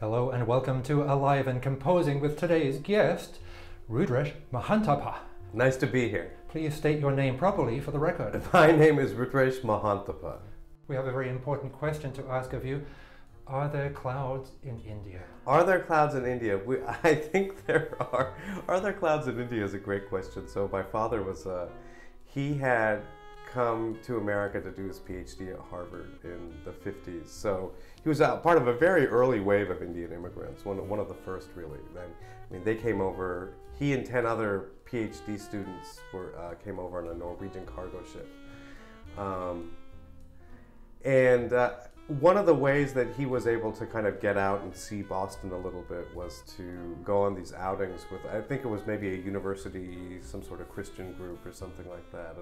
Hello and welcome to Alive and Composing with today's guest, Rudresh Mahanthappa. Nice to be here. Please state your name properly for the record. My name is Rudresh Mahanthappa. We have a very important question to ask of you. Are there clouds in India? Are there clouds in India? I think there are. Are there clouds in India is a great question. So my father was, he had come to America to do his PhD at Harvard in the 50s. So he was part of a very early wave of Indian immigrants, one of the first really. Then, I mean, they came over, he and 10 other PhD students came over on a Norwegian cargo ship. One of the ways that he was able to kind of get out and see Boston a little bit was to go on these outings with, I think it was maybe a university, some sort of Christian group or something like that.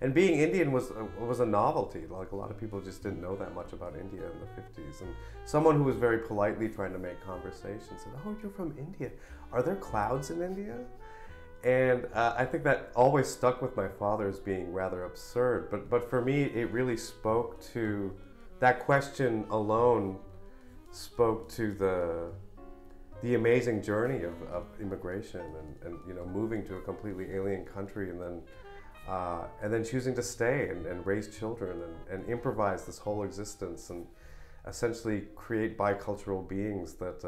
And being Indian was a novelty. Like, a lot of people just didn't know that much about India in the 50s. And someone who was very politely trying to make conversation said, "Oh, you're from India. Are there clouds in India?" And I think that always stuck with my father as being rather absurd. But for me, it really spoke to, that question alone spoke to the amazing journey of immigration and you know, moving to a completely alien country and then choosing to stay and raise children and improvise this whole existence and essentially create bicultural beings that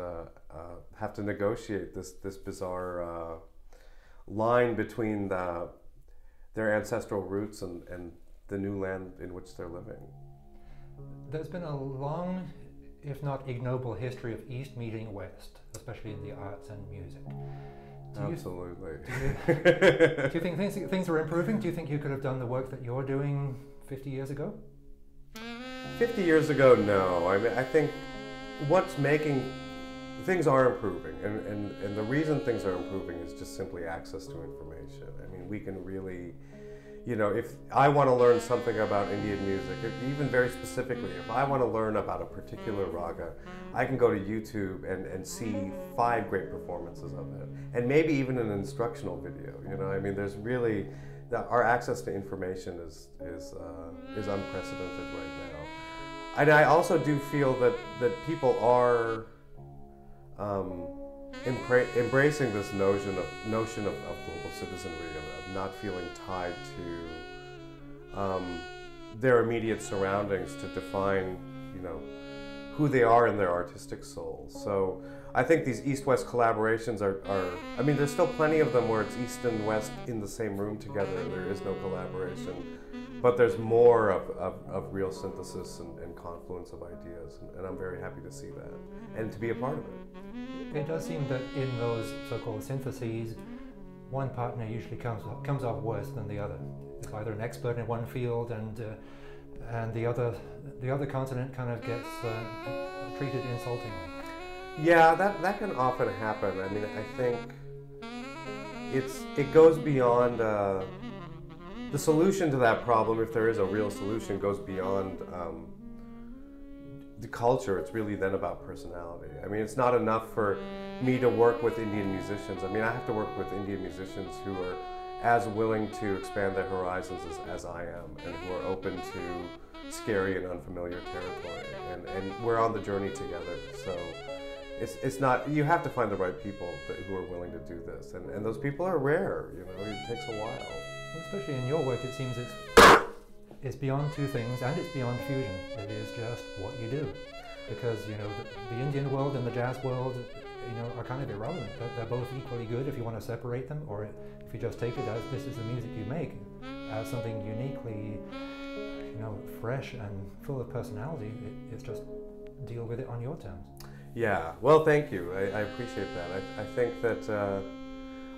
have to negotiate this bizarre line between their ancestral roots and the new land in which they're living. There's been a long, if not ignoble, history of East meeting West, especially in the arts and music. Absolutely. Do you think things are improving? Do you think you could have done the work that you're doing 50 years ago? 50 years ago, no. I mean, I think what's making things are improving, and the reason things are improving is just simply access to information. I mean, we can really, you know, if I want to learn something about Indian music, even very specifically, if I want to learn about a particular raga, I can go to YouTube and see 5 great performances of it, and maybe even an instructional video. You know, I mean, there's really, our access to information is unprecedented right now. And I also do feel that people are embracing this notion of global citizenry, of not feeling tied to their immediate surroundings to define, you know, who they are in their artistic soul. So I think these East-West collaborations are, I mean, there's still plenty of them where it's East and West in the same room together and there is no collaboration, but there's more of real synthesis and confluence of ideas, and I'm very happy to see that and to be a part of it. It does seem that in those so-called syntheses, one partner usually comes off worse than the other. It's either an expert in one field and the other continent kind of gets treated insultingly. Yeah, that can often happen. I mean, I think it goes beyond the solution to that problem, if there is a real solution, goes beyond the culture. It's really then about personality. I mean, it's not enough for me to work with Indian musicians. I mean, I have to work with Indian musicians who are as willing to expand their horizons as I am, and who are open to scary and unfamiliar territory. And we're on the journey together. So it's not, you have to find the right people who are willing to do this. And those people are rare, you know, it takes a while. Especially in your work, it seems it's beyond two things, and it's beyond fusion. It is just what you do, because you know the Indian world and the jazz world, you know, are kind of irrelevant. They're both equally good if you want to separate them, or if you just take it as this is the music you make, as something uniquely, you know, fresh and full of personality. It's just deal with it on your terms. Yeah. Well, thank you. I appreciate that. I think that.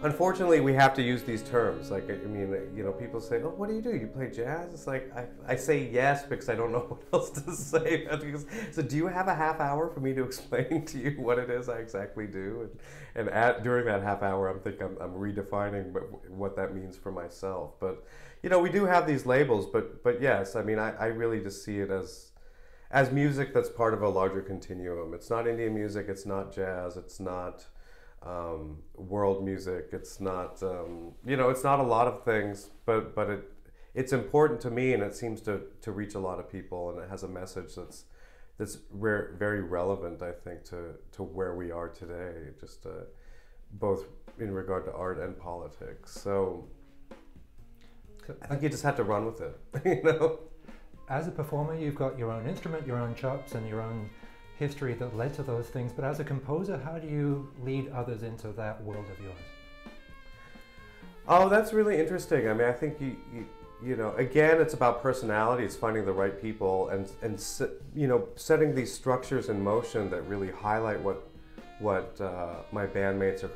Unfortunately, we have to use these terms. Like, I mean, you know, people say, "Oh, what do? You play jazz?" It's like, I say yes because I don't know what else to say. So do you have a half hour for me to explain to you what it is I exactly do? And during that half hour, I'm redefining what that means for myself. But, you know, we do have these labels, but yes, I mean, I really just see it as music that's part of a larger continuum. It's not Indian music, it's not jazz, it's not world music, it's not, you know, it's not a lot of things, but it's important to me, and it seems to reach a lot of people, and it has a message very relevant, I think, to where we are today, just both in regard to art and politics. So I think you just had to run with it, you know? As a performer, you've got your own instrument, your own chops, and your own history that led to those things. But as a composer, how do you lead others into that world of yours? Oh, that's really interesting. I mean, I think you know, again, it's about personality. It's finding the right people and you know, setting these structures in motion that really highlight what my bandmates or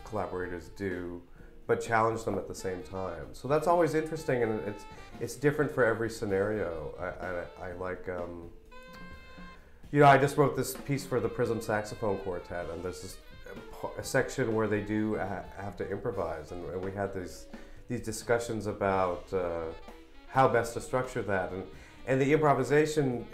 collaborators do, but challenge them at the same time. So that's always interesting, and it's different for every scenario. I like, you know, I just wrote this piece for the PRISM saxophone quartet, and there's a section where they do have to improvise, and we had these discussions about how best to structure that, and the improvisation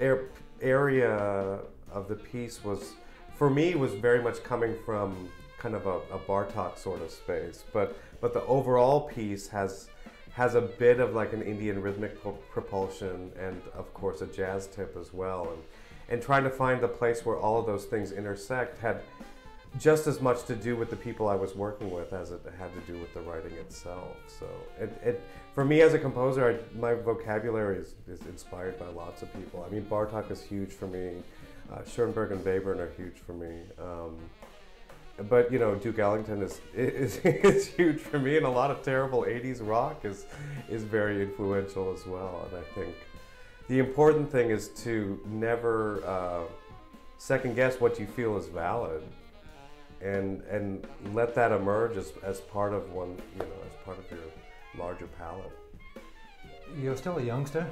area of the piece was, for me, was very much coming from kind of a Bartok sort of space, but the overall piece has a bit of like an Indian rhythmic propulsion and of course a jazz tip as well, and trying to find the place where all of those things intersect had just as much to do with the people I was working with as it had to do with the writing itself. So it for me as a composer, my vocabulary is inspired by lots of people. I mean, Bartok is huge for me. Schoenberg and Webern are huge for me. But you know, Duke Ellington is huge for me, and a lot of terrible 80s rock is very influential as well. And I think the important thing is to never second guess what you feel is valid, and let that emerge as part of one, you know, as part of your larger palette. You're still a youngster,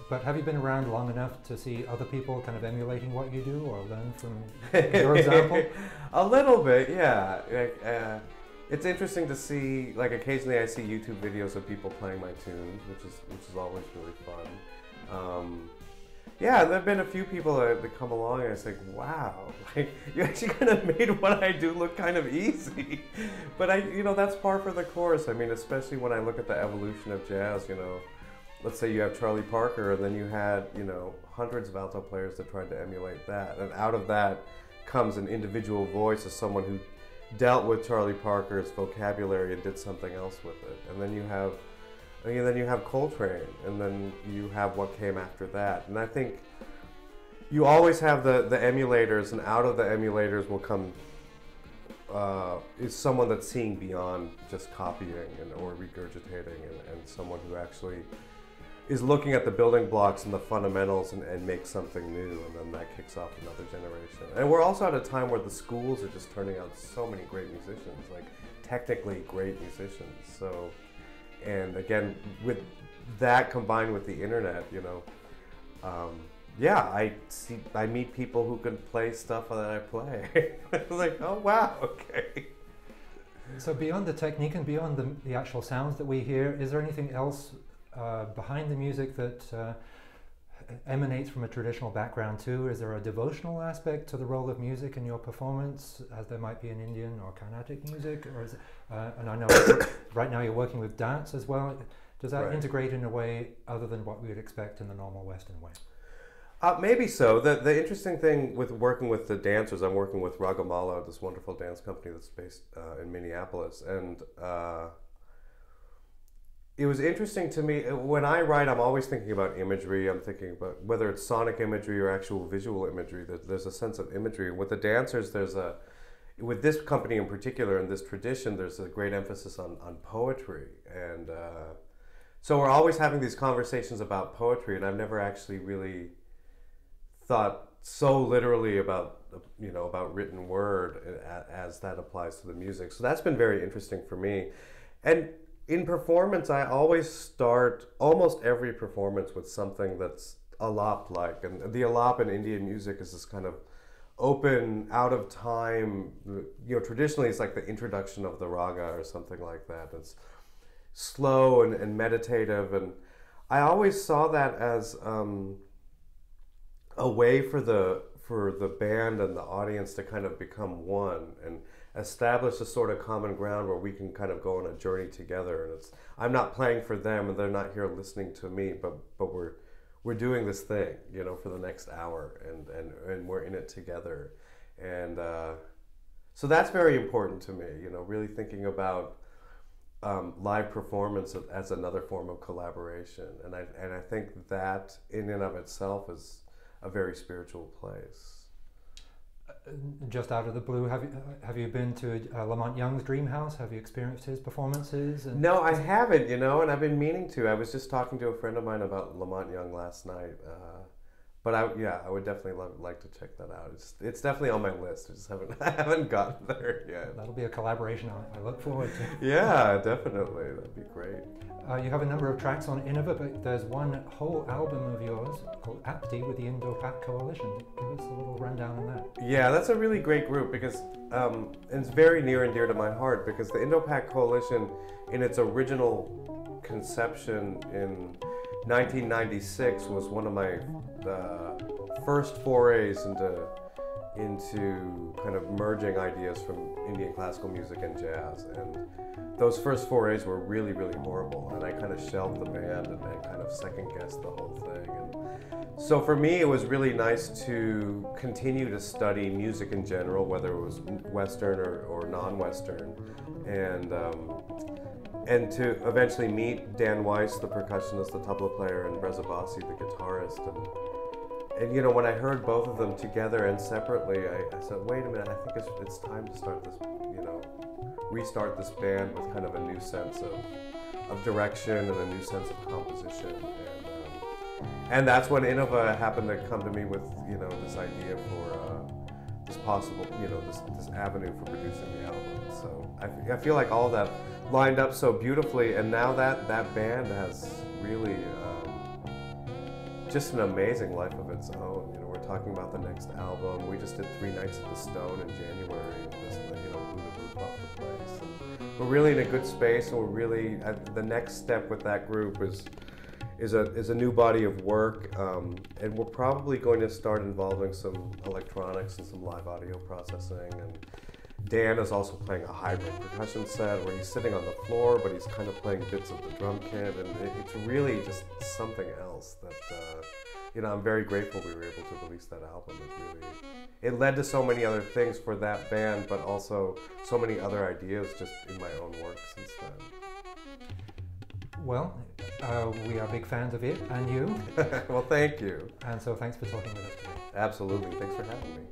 but have you been around long enough to see other people kind of emulating what you do or learn from your example? A little bit, yeah. It's interesting to see, like occasionally I see YouTube videos of people playing my tunes, which is always really fun. Yeah, there have been a few people that come along and it's like, wow, like you actually kind of made what I do look kind of easy. But you know, that's par for the course. I mean, especially when I look at the evolution of jazz, you know, let's say you have Charlie Parker, and then you had, you know, hundreds of alto players that tried to emulate that, and out of that comes an individual voice of someone who dealt with Charlie Parker's vocabulary and did something else with it. And then you have Coltrane, and then you have what came after that. And I think you always have the emulators, and out of the emulators will come is someone that's seeing beyond just copying or regurgitating, and someone who actually is looking at the building blocks and the fundamentals and makes something new, and then that kicks off another generation. And we're also at a time where the schools are just turning out so many great musicians, like technically great musicians. So, and again, with that combined with the internet, you know, yeah, I meet people who can play stuff that I play. It's like, oh wow, okay. So beyond the technique and beyond the actual sounds that we hear, is there anything else behind the music that emanates from a traditional background too? Is there a devotional aspect to the role of music in your performance, as there might be in Indian or Carnatic music? Or is it, and I know right now you're working with dance as well. Does that integrate in a way other than what we would expect in the normal Western way? Maybe so. The interesting thing with working with the dancers, I'm working with Ragamala, this wonderful dance company that's based in Minneapolis, and it was interesting to me. When I write, I'm always thinking about imagery. I'm thinking about whether it's sonic imagery or actual visual imagery. There's a sense of imagery. With the dancers, with this company in particular, in this tradition, there's a great emphasis on poetry. And so we're always having these conversations about poetry, and I've never actually really thought so literally about, you know, about written word as that applies to the music. So that's been very interesting for me. And in performance, I always start almost every performance with something that's alap-like. And the alap in Indian music is this kind of open, out of time, you know, traditionally it's like the introduction of the raga or something like that. It's slow and meditative. And I always saw that as a way for the band and the audience to kind of become one and establish a sort of common ground where we can kind of go on a journey together. And I'm not playing for them, and they're not here listening to me, but we're we're doing this thing, you know, for the next hour, and we're in it together, and so that's very important to me, you know, really thinking about live performance as another form of collaboration, and I think that in and of itself is a very spiritual place. Just out of the blue, have you been to Lamont Young's Dream House? Have you experienced his performances? No, I haven't, you know, and I've been meaning to. I was just talking to a friend of mine about Lamont Young last night. But I would definitely like to check that out. It's definitely on my list. I just haven't gotten there yet. That'll be a collaboration I look forward to. Yeah, definitely. That'd be great. You have a number of tracks on Innova, but there's one whole album of yours called Apti with the Indo-Pak Coalition. Give us a little rundown on that. Yeah, that's a really great group because it's very near and dear to my heart, because the Indo-Pak Coalition, in its original conception in 1996, was one of my first forays into kind of merging ideas from Indian classical music and jazz, and those first forays were really, really horrible, and I kind of shelved the band and kind of second-guessed the whole thing. And so for me, it was really nice to continue to study music in general, whether it was Western or non-Western, and to eventually meet Dan Weiss, the percussionist, the tabla player, and Reza Bassi, the guitarist. And you know, when I heard both of them together and separately, I said, wait a minute, I think it's time to start this, you know, restart this band with kind of a new sense of direction and a new sense of composition. And that's when Innova happened to come to me with, you know, this idea for this possible, you know, this avenue for producing the album. So I feel like all of that lined up so beautifully, and now that band has really just an amazing life of its own. You know, we're talking about the next album. We just did 3 nights at the Stone in January. This, you know, blew the roof off the place. And we're really in a good space, and we're really the next step with that group is a new body of work, and we're probably going to start involving some electronics and some live audio processing. And Dan is also playing a hybrid percussion set where he's sitting on the floor, but he's kind of playing bits of the drum kit, and it's really just something else that, you know, I'm very grateful we were able to release that album. It led to so many other things for that band, but also so many other ideas just in my own work since then. Well, we are big fans of it and you. Well, thank you. And so thanks for talking with us today. Absolutely. Thanks for having me.